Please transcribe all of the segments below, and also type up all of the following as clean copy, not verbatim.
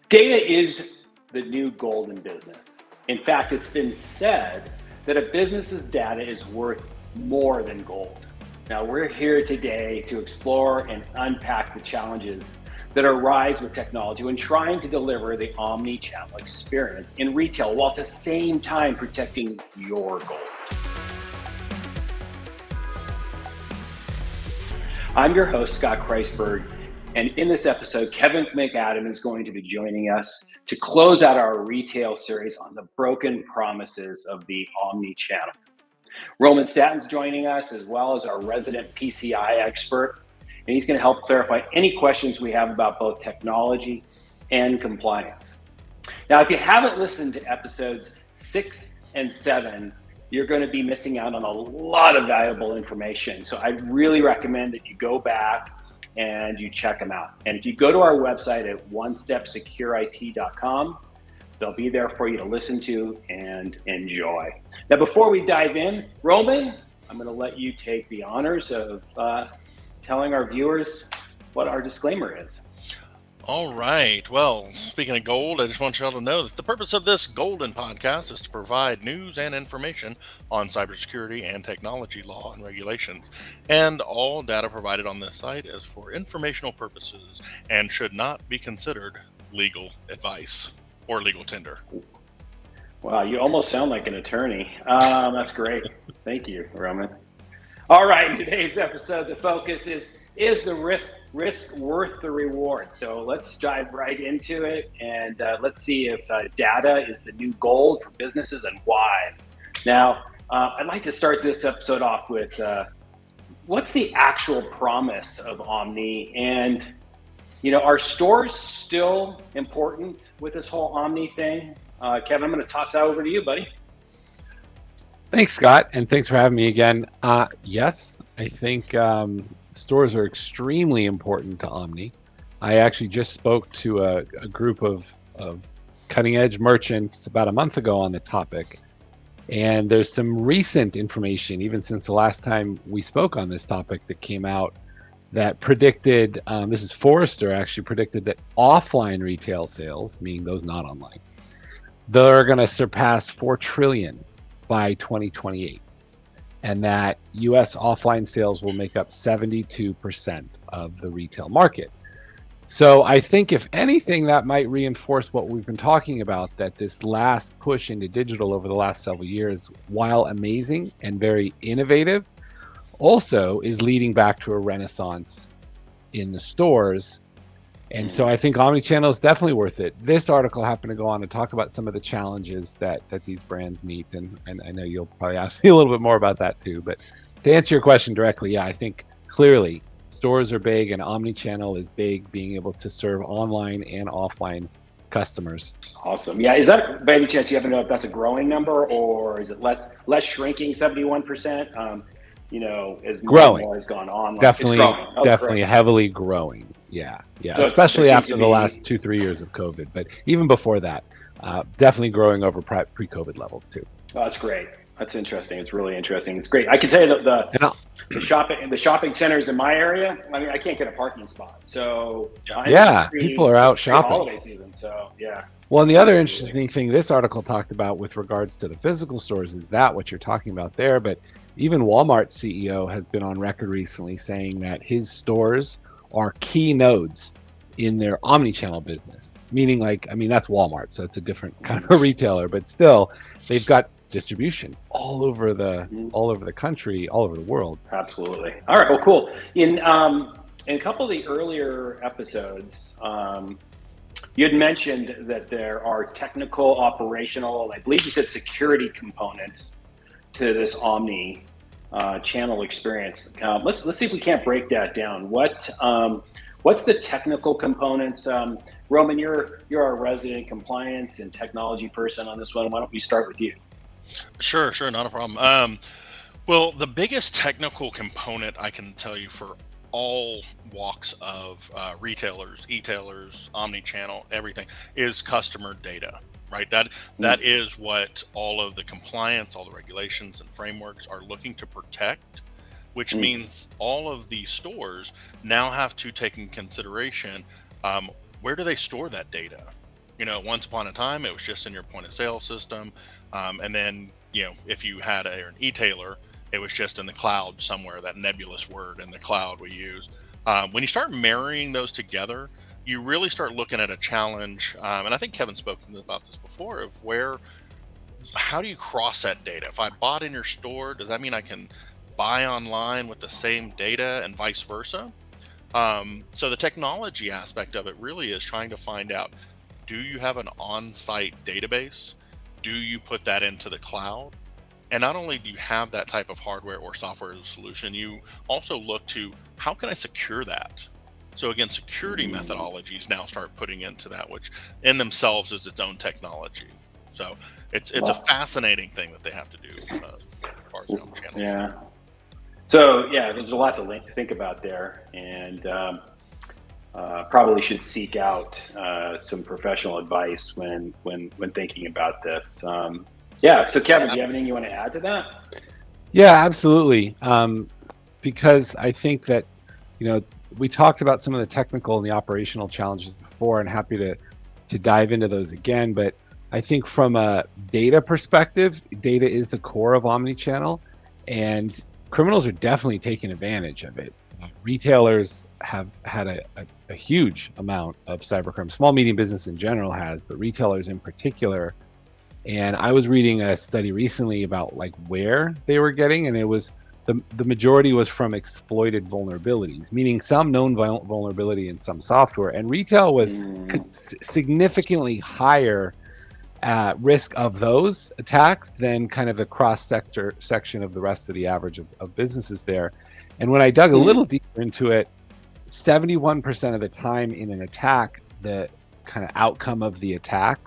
Data is the new gold in business. In fact, it's been said that a business's data is worth more than gold. Now, we're here today to explore and unpack the challenges that arise with technology when trying to deliver the omni-channel experience in retail, while at the same time protecting your gold. I'm your host, Scott Kreisberg, and in this episode, Kevin McAdam is going to be joining us to close out our retail series on the broken promises of the omni-channel. Roman Stanton's joining us, as well as our resident PCI expert, and he's going to help clarify any questions we have about both technology and compliance. Now, if you haven't listened to episodes 6 and 7, you're going to be missing out on a lot of valuable information. So I really recommend that you go back and you check them out. And if you go to our website at onestepsecurit.com, they'll be there for you to listen to and enjoy. Now, before we dive in, Roman, I'm going to let you take the honors of telling our viewers what our disclaimer is. All right. Well, speaking of gold, I just want y'all to know that the purpose of this Golden podcast is to provide news and information on cybersecurity and technology law and regulations. And all data provided on this site is for informational purposes and should not be considered legal advice or legal tender. Wow, you almost sound like an attorney. That's great. Thank you, Roman. All right, in today's episode, the focus is the risk worth the reward? So let's dive right into it, and let's see if data is the new gold for businesses and why. Now, I'd like to start this episode off with what's the actual promise of Omni? And, you know, are stores still important with this whole Omni thing? Kevin, I'm going to toss that over to you, buddy. Thanks, Scott, and thanks for having me again. Yes, I think stores are extremely important to Omni. I actually just spoke to a group of cutting-edge merchants about a month ago on the topic, and there's some recent information, even since the last time we spoke on this topic, that came out that predicted, this is Forrester actually predicted that offline retail sales, meaning those not online, they're going to surpass 4 trillion by 2028. And that US offline sales will make up 72% of the retail market. So I think if anything, that might reinforce what we've been talking about, that this last push into digital over the last several years, while amazing and very innovative, also is leading back to a renaissance in the stores. And so I think omnichannel is definitely worth it. This article happened to go on to talk about some of the challenges that these brands meet. And I know you'll probably ask me a little bit more about that too. But to answer your question directly, yeah, I think clearly stores are big and omnichannel is big, being able to serve online and offline customers. Awesome. Yeah. Is that, by any chance, you happen to know if that's a growing number, or is it less shrinking, 71%? You know, as more and more has gone on. Definitely heavily growing. Yeah. So especially after the last 2-3 years of COVID, but even before that, definitely growing over pre-COVID levels too. Oh, that's great. That's interesting. It's really interesting. It's great. I can tell you that the shopping centers in my area, I mean, I can't get a parking spot. So people are out shopping. Holiday season. So yeah. Well, and the other interesting thing this article talked about with regards to the physical stores is that what you're talking about there, but even Walmart's CEO has been on record recently saying that his stores are key nodes in their omnichannel business. Meaning, like, I mean, that's Walmart, so it's a different kind of a retailer, but still, they've got distribution all over the country, all over the world. Absolutely. All right. Well, cool. In a couple of the earlier episodes, you had mentioned that there are technical, operational, I believe you said security components to this Omni channel experience. Let's see if we can't break that down. What's the technical components? Roman, you're our resident compliance and technology person on this one. Why don't we start with you? Sure, not a problem. Well, the biggest technical component I can tell you for all walks of retailers, e-tailers, omni-channel, everything is customer data. Right, that is what all of the compliance, all the regulations and frameworks are looking to protect, which means all of these stores now have to take in consideration where do they store that data? You know, once upon a time, it was just in your point of sale system. And then, you know, if you had an e-tailer, it was just in the cloud somewhere, that nebulous word in the cloud we use. When you start marrying those together, you really start looking at a challenge. And I think Kevin's spoken about this before, of how do you cross that data? If I bought in your store, does that mean I can buy online with the same data and vice versa? So the technology aspect of it really is trying to find out, do you have an on-site database? Do you put that into the cloud? And not only do you have that type of hardware or software solution, you also look to, how can I secure that? So again, security methodologies now start putting into that, which in themselves is its own technology. So it's a fascinating thing that they have to do as far as the Omnichannel. Yeah. So yeah, there's a lot to think about there, and probably should seek out some professional advice when thinking about this. Yeah. So Kevin, do you have anything you want to add to that? Yeah, absolutely. Because I think that, you know, we talked about some of the technical and the operational challenges before, and happy to dive into those again. But I think from a data perspective, data is the core of Omnichannel, and criminals are definitely taking advantage of it. Retailers have had a huge amount of cybercrime. Small, medium business in general has, but retailers in particular. And I was reading a study recently about like where they were getting, and it was the majority was from exploited vulnerabilities, meaning some known vulnerability in some software. And retail was significantly higher risk of those attacks than kind of the cross-sector section of the rest of the average of businesses there. And when I dug a little deeper into it, 71% of the time in an attack, the kind of outcome of the attack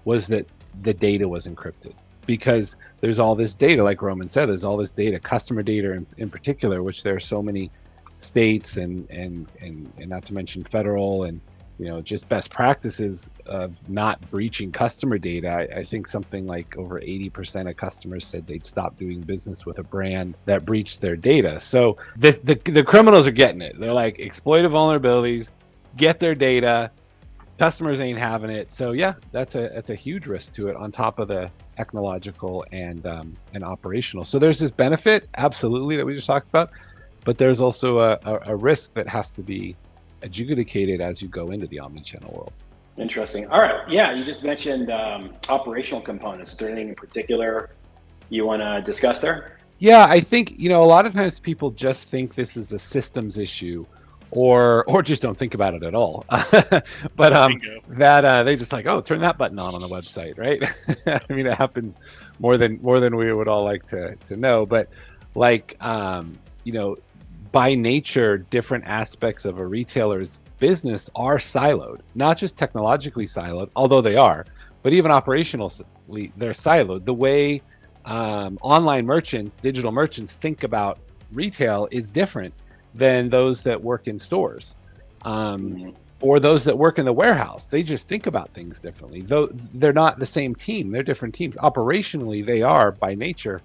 was that the data was encrypted, because there's all this data, like Roman said, there's all this data, customer data in particular, which there are so many states and not to mention federal and, you know, just best practices of not breaching customer data. I think something like over 80% of customers said they'd stop doing business with a brand that breached their data. So the criminals are getting it. They're like, exploitive vulnerabilities, get their data. Customers ain't having it. So yeah, that's a huge risk to it, on top of the technological and operational. So there's this benefit, absolutely, that we just talked about, but there's also a risk that has to be adjudicated as you go into the omnichannel world. Interesting. All right. Yeah, you just mentioned operational components. Is there anything in particular you want to discuss there? Yeah, I think, you know, a lot of times people just think this is a systems issue, or just don't think about it at all. But that they just like, oh, turn that button on the website, right? I mean, it happens more than we would all like to know. But like, you know, by nature, different aspects of a retailer's business are siloed, not just technologically siloed, although they are, but even operationally, they're siloed. The way online merchants, digital merchants think about retail is different than those that work in stores, or those that work in the warehouse. They just think about things differently. Though they're not the same team, they're different teams. Operationally, they are by nature,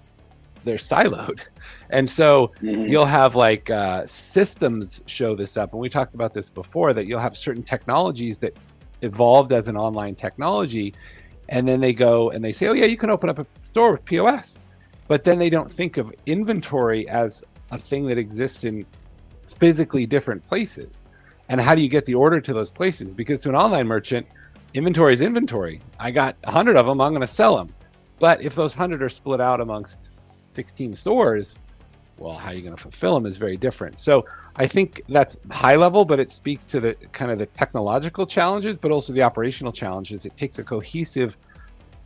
they're siloed. And so you'll have like systems show this up. And we talked about this before, that you'll have certain technologies that evolved as an online technology. And then they go and they say, oh yeah, you can open up a store with POS. But then they don't think of inventory as a thing that exists in physically different places. And how do you get the order to those places? Because to an online merchant, inventory is inventory. I got 100 of them, I'm going to sell them. But if those 100 are split out amongst 16 stores, well, how are you going to fulfill them is very different. So I think that's high level, but it speaks to the kind of the technological challenges, but also the operational challenges. It takes a cohesive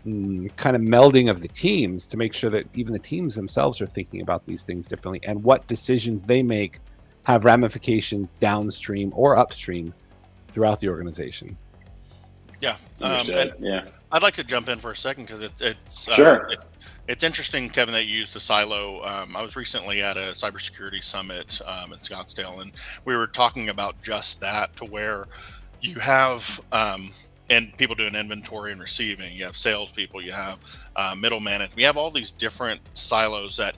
kind of melding of the teams to make sure that even the teams themselves are thinking about these things differently, and what decisions they make have ramifications downstream or upstream throughout the organization. Yeah. Yeah. I'd like to jump in for a second, because it's sure. It's interesting, Kevin, that you used the silo. I was recently at a cybersecurity summit in Scottsdale, and we were talking about just that, to where you have and people doing inventory and receiving. You have salespeople, you have middle management. You have all these different silos that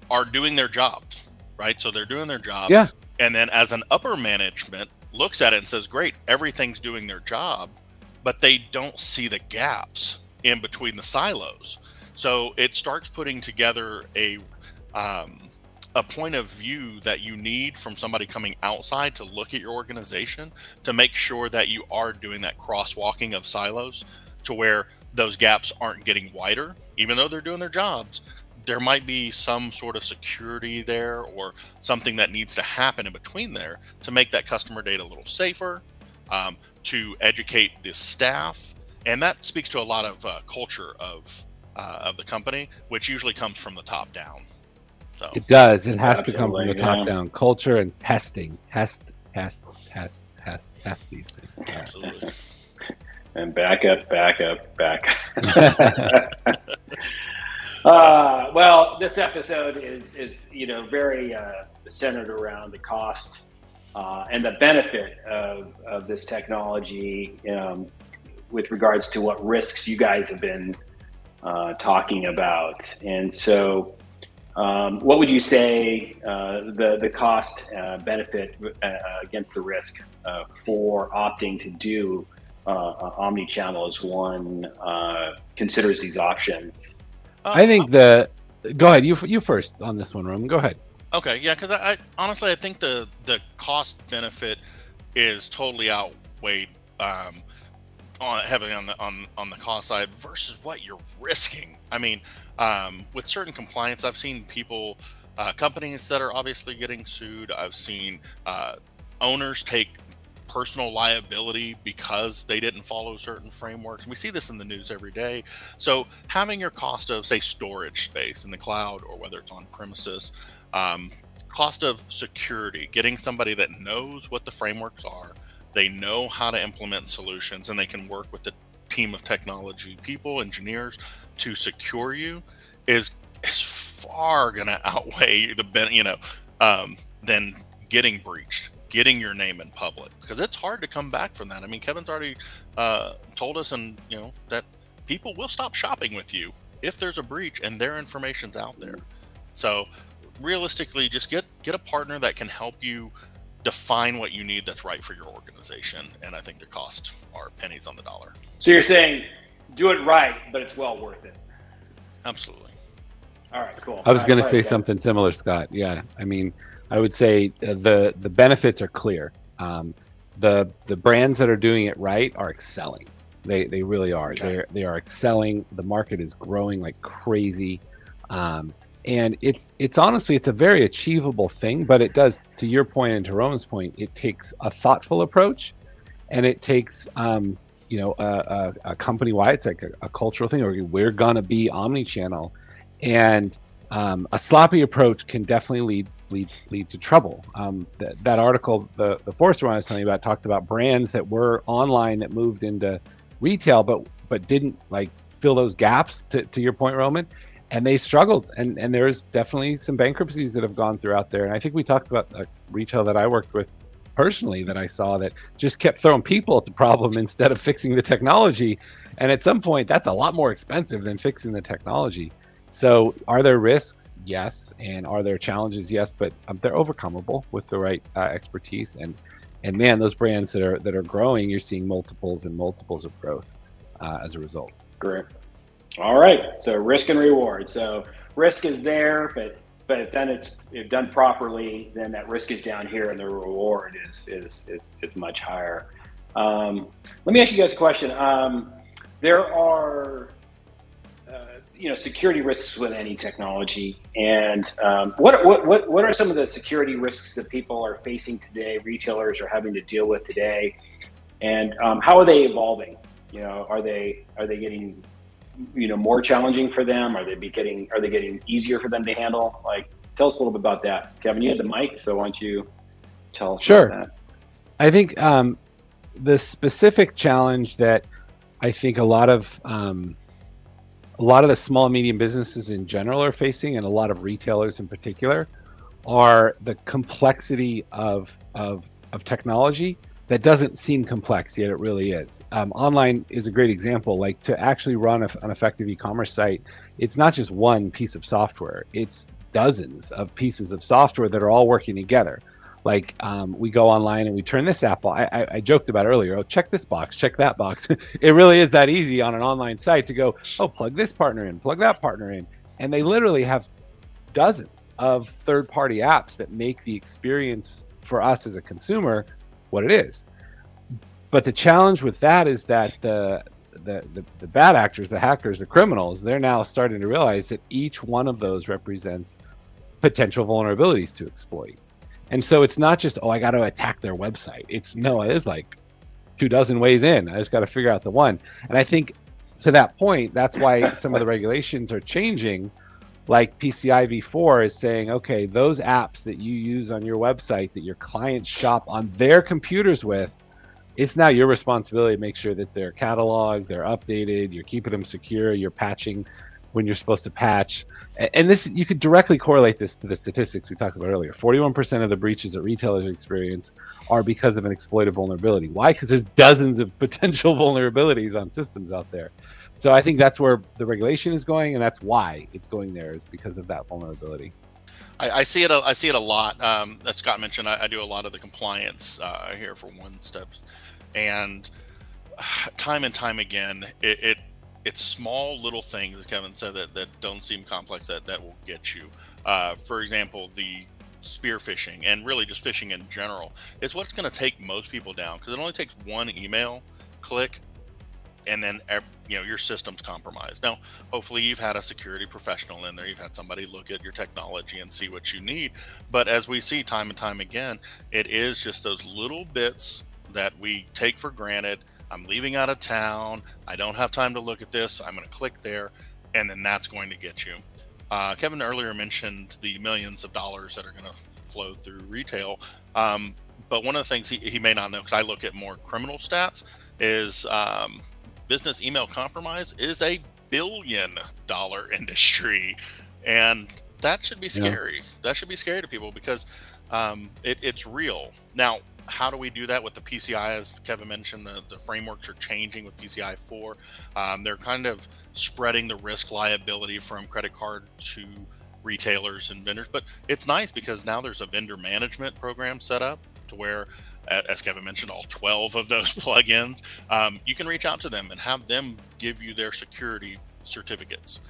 are doing their jobs, right? So they're doing their job. Yeah. And then as an upper management looks at it and says, great, everything's doing their job. but they don't see the gaps in between the silos. So it starts putting together a point of view that you need from somebody coming outside to look at your organization to make sure that you are doing that crosswalking of silos to where those gaps aren't getting wider. Even though they're doing their jobs, there might be some sort of security there or something that needs to happen in between there to make that customer data a little safer, to educate the staff. And that speaks to a lot of culture of the company, which usually comes from the top down. So it does. It has to come from the top down. Culture and testing. Test these things. Absolutely. And back up. Well, this episode is very centered around the cost and the benefit of this technology with regards to what risks you guys have been talking about. And so what would you say the cost benefit against the risk for opting to do Omnichannel as one considers these options? I think go ahead, you first on this one, Roman. Go ahead. Okay, yeah, because I honestly I think the cost benefit is totally outweighed heavily on the cost side versus what you're risking. I mean, with certain compliance, I've seen people, companies that are obviously getting sued. I've seen owners take personal liability because they didn't follow certain frameworks. We see this in the news every day. So having your cost of, say, storage space in the cloud or whether it's on premises, cost of security, getting somebody that knows what the frameworks are, they know how to implement solutions, and they can work with the team of technology people, engineers to secure you is far going to outweigh than getting breached, getting your name in public, because it's hard to come back from that. I mean, Kevin's already told us, and that people will stop shopping with you if there's a breach and their information's out there. So realistically, just get a partner that can help you define what you need that's right for your organization, and I think the costs are pennies on the dollar. So you're saying do it right, but it's well worth it. Absolutely. All right, cool. I was going to say something similar, Scott. Yeah, I mean, I would say the benefits are clear. The brands that are doing it right are excelling. They really are. Okay. They are excelling. The market is growing like crazy. And it's honestly, it's a very achievable thing, but it does, to your point and to Roman's point, it takes a thoughtful approach, and it takes, a company-wide, it's like a cultural thing, or we're gonna be omni-channel, and a sloppy approach can definitely lead to trouble. That article, the Forrester one I was telling you about, talked about brands that were online that moved into retail, but didn't like fill those gaps, to your point, Roman. And they struggled, and there's definitely some bankruptcies that have gone through out there. And I think we talked about a retail that I worked with personally that I saw that just kept throwing people at the problem instead of fixing the technology. And at some point, that's a lot more expensive than fixing the technology. So are there risks? Yes. And are there challenges? Yes. But they're overcomable with the right expertise. And man, those brands that are growing, you're seeing multiples and multiples of growth as a result. Great. All right, so risk and reward. So risk is there, but then it's done properly, then that risk is down here and the reward is much higher. Let me ask you guys a question. There are security risks with any technology, and what are some of the security risks that people are facing today, retailers are having to deal with today, and how are they evolving? Are they getting more challenging for them? Are they getting easier for them to handle? Like, tell us a little bit about that. Kevin, you had the mic, so why don't you tell us about that? I think the specific challenge that I think a lot of the small and medium businesses in general are facing, and a lot of retailers in particular, are the complexity of technology that doesn't seem complex, yet it really is. Online is a great example. Like, to actually run an effective e-commerce site, it's not just one piece of software, it's dozens of pieces of software that are all working together. Like we go online and we turn this app on. I joked about earlier, oh, check this box, check that box. It really is that easy on an online site to go, oh, plug this partner in, plug that partner in. And they literally have dozens of third-party apps that make the experience for us as a consumer what it is. But the challenge with that is that the bad actors, the hackers, the criminals, they're now starting to realize that each one of those represents potential vulnerabilities to exploit. And so it's not just, oh, I got to attack their website. It's no, it is like 24 ways in. I just got to figure out the one. And I think to that point, that's why some of the regulations are changing. Like PCI v4 is saying, okay, those apps that you use on your website that your clients shop on their computers with, it's now your responsibility to make sure that they're cataloged, they're updated, you're keeping them secure, you're patching when you're supposed to patch. And this, you could directly correlate this to the statistics we talked about earlier. 41% of the breaches that retailers experience are because of an exploited vulnerability. Why? Because there's dozens of potential vulnerabilities on systems out there. So I think that's where the regulation is going, and that's why it's going there, is because of that vulnerability. I see it a lot. As Scott mentioned, I do a lot of the compliance here for One Steps, and time and time again, it's small little things, as Kevin said, that don't seem complex that will get you. For example, the spear phishing, and really just phishing in general, is what's going to take most people down, because it only takes one email click, and then your system's compromised. Now, hopefully you've had a security professional in there, you've had somebody look at your technology and see what you need. But as we see time and time again, it is just those little bits that we take for granted. I'm leaving out of town, I don't have time to look at this, I'm going to click there, and then that's going to get you. Kevin earlier mentioned the millions of dollars that are going to flow through retail. But one of the things he may not know, because I look at more criminal stats, is business email compromise is a $1 billion industry, and that should be scary. That should be scary to people, because it's real. Now, how do we do that with the PCI? As Kevin mentioned, the frameworks are changing with PCI 4. They're kind of spreading the risk liability from credit card to retailers and vendors. But it's nice because now there's a vendor management program set up to where, as Kevin mentioned, all 12 of those plugins, you can reach out to them and have them give you their security certificates.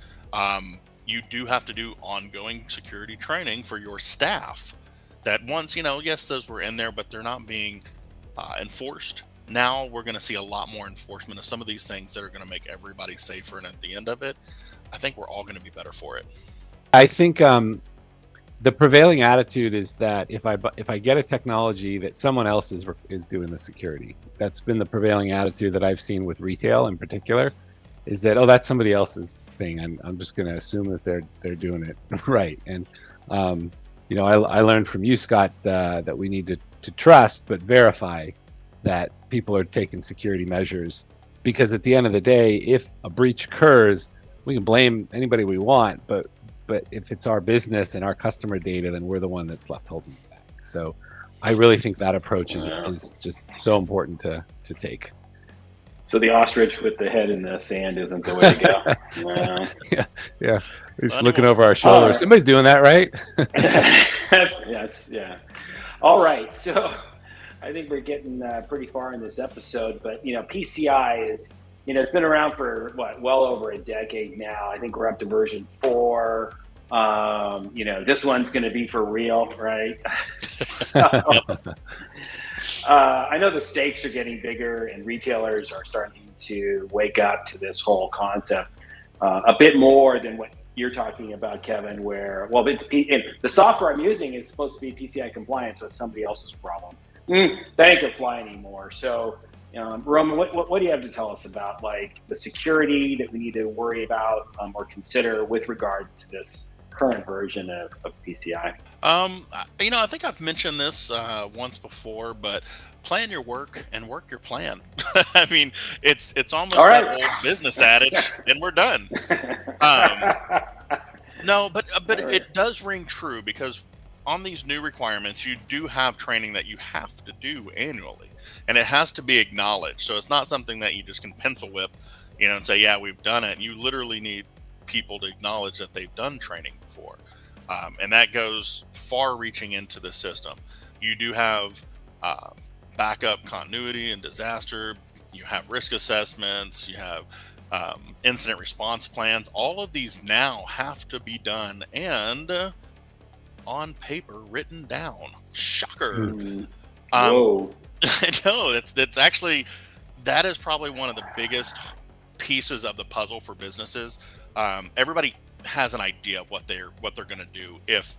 You do have to do ongoing security training for your staff. That once, yes, those were in there, but they're not being enforced. Now we're going to see a lot more enforcement of some of these things that are going to make everybody safer. And at the end of it, I think we're all going to be better for it. I think the prevailing attitude is that if I get a technology that someone else is doing the security, that's been the prevailing attitude that I've seen with retail in particular, is that, oh, that's somebody else's thing. I'm just going to assume that they're doing it right. And I learned from you, Scott, that we need to trust but verify that people are taking security measures, because at the end of the day, if a breach occurs, we can blame anybody we want, but if it's our business and our customer data, then we're the one that's left holding it back. So I really think that approach is just so important to take. So the ostrich with the head in the sand isn't the way to go. Yeah. He's looking over our shoulder. Somebody's doing that, right? Yeah. All right. So I think we're getting pretty far in this episode, but PCI is, it's been around for well over a decade now. I think we're up to version 4. This one's going to be for real, right? So, I know the stakes are getting bigger, and retailers are starting to wake up to this whole concept a bit more than what you're talking about, Kevin, where, the software I'm using is supposed to be PCI compliant, so it's somebody else's problem. That ain't gonna fly anymore. So, Roman, what do you have to tell us about the security that we need to worry about or consider with regards to this current version of PCI? I think I've mentioned this once before, but plan your work and work your plan. I mean, it's almost that old business adage, and we're done. No, but it does ring true, because on these new requirements, you do have training that you have to do annually, and it has to be acknowledged. So it's not something that you just can pencil whip, and say, yeah, we've done it. You literally need people to acknowledge that they've done training before. And that goes far reaching into the system. you do have backup continuity and disaster. You have risk assessments. You have incident response plans. All of these now have to be done and on paper, written down. Shocker. Whoa. No, it's actually, that is probably one of the biggest pieces of the puzzle for businesses. Everybody has an idea of what they're going to do if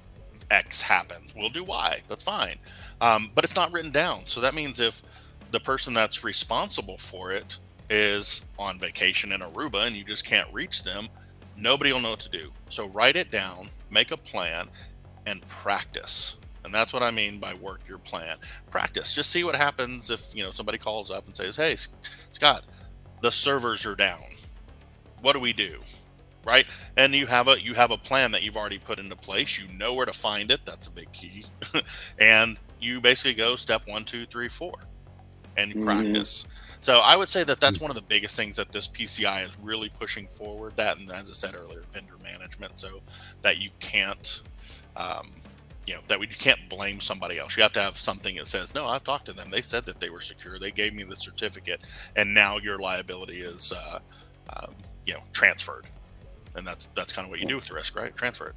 X happens. We'll do Y. That's fine. But it's not written down. So that means if the person that's responsible for it is on vacation in Aruba and you just can't reach them, nobody will know what to do. So write it down, make a plan, and practice. And that's what I mean by work your plan. Practice. Just see what happens if, somebody calls up and says, "Hey, Scott, the servers are down. What do we do?" Right? And you have a plan that you've already put into place. You know where to find it. That's a big key. And you basically go step 1, 2, 3, 4, and you practice. So I would say that that's one of the biggest things that this PCI is really pushing forward. That, and as I said earlier, vendor management, so that you can't, that you can't blame somebody else. You have to have something that says, "No, I've talked to them. They said that they were secure. They gave me the certificate, and now your liability is, transferred." And that's kind of what you do with the risk, right? Transfer it.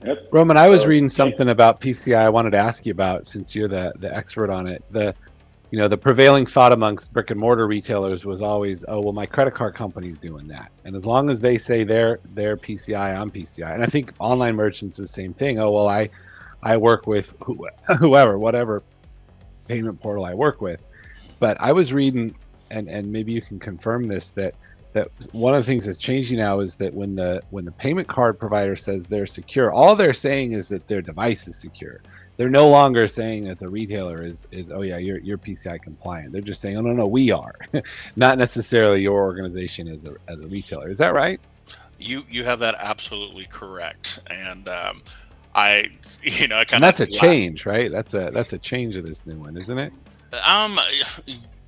Yep. Roman, I was reading something about PCI I wanted to ask you about, since you're the expert on it. The prevailing thought amongst brick and mortar retailers was always, "Oh, well, my credit card company's doing that." And as long as they say they're PCI, I'm PCI. And I think online merchants is the same thing. "Oh, well, I work with whoever, whatever payment portal I work with." But I was reading, and maybe you can confirm this, that one of the things that's changing now is that when the payment card provider says they're secure, all they're saying is that their device is secure. They're no longer saying that the retailer is "Oh yeah, you're PCI compliant." They're just saying, "Oh no, we are," not necessarily your organization as a retailer. Is that right? You have that absolutely correct. And I kind of, and that's a change, right? That's a change of this new one, isn't it?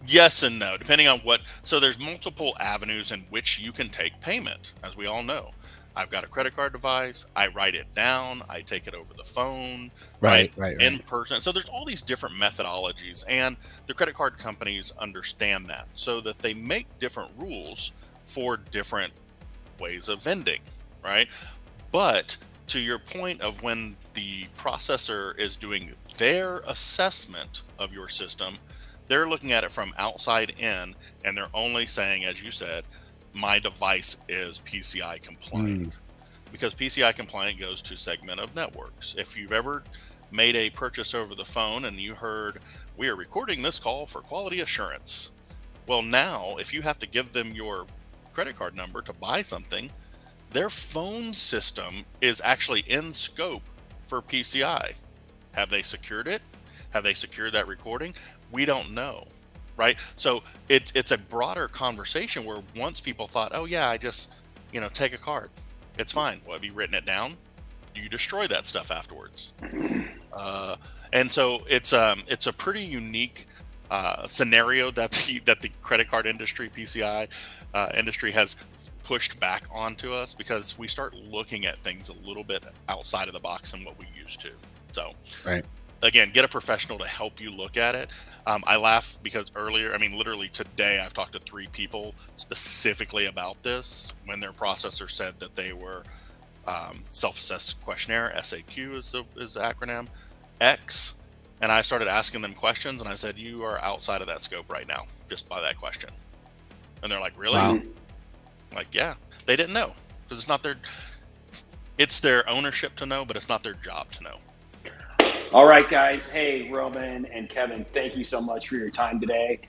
Yes and no, depending on what. So there's multiple avenues in which you can take payment, as we all know. I've got a credit card device. I write it down. I take it over the phone, right, in person. So there's all these different methodologies, and the credit card companies understand that, so that they make different rules for different ways of vending, right? But to your point of when the processor is doing their assessment of your system, they're looking at it from outside in, and they're only saying, as you said, "My device is PCI compliant." Because PCI compliant goes to segment of networks. If you've ever made a purchase over the phone and you heard, "We are recording this call for quality assurance," well, now if you have to give them your credit card number to buy something, their phone system is actually in scope for PCI. Have they secured it? Have they secured that recording? We don't know, right? So it's a broader conversation, where once people thought, "Oh yeah, I just take a card, it's fine." Well, have you written it down? Do you destroy that stuff afterwards? And so it's a pretty unique scenario that the credit card industry, PCI industry, has pushed back onto us, because we start looking at things a little bit outside of the box than what we used to. So again, get a professional to help you look at it. I laugh because earlier, literally today, I've talked to 3 people specifically about this, when their processor said that they were self-assessed questionnaire, SAQ is the acronym, X, and I started asking them questions, and I said, "You are outside of that scope right now, just by that question." And they're like, "Really?" Wow. Like, yeah, they didn't know, because it's their ownership to know, but it's not their job to know. All right, guys. Hey, Roman and Kevin, thank you so much for your time today.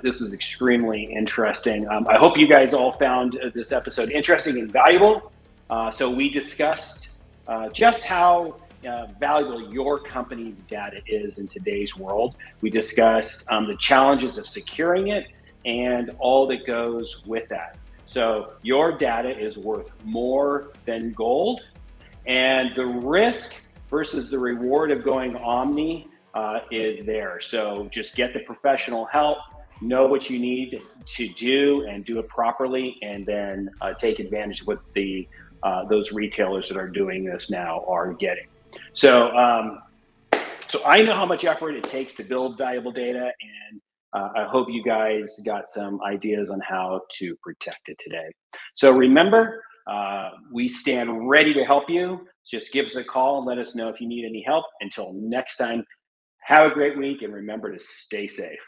This was extremely interesting. I hope you guys all found this episode interesting and valuable. So we discussed just how valuable your company's data is in today's world. We discussed the challenges of securing it and all that goes with that. So your data is worth more than gold, and the risk versus the reward of going Omni is there. So just get the professional help, know what you need to do, and do it properly, and then take advantage of what those retailers that are doing this now are getting. So So I know how much effort it takes to build valuable data, and I hope you guys got some ideas on how to protect it today. So remember, we stand ready to help you. Just give us a call and let us know if you need any help. Until next time, have a great week, and remember to stay safe.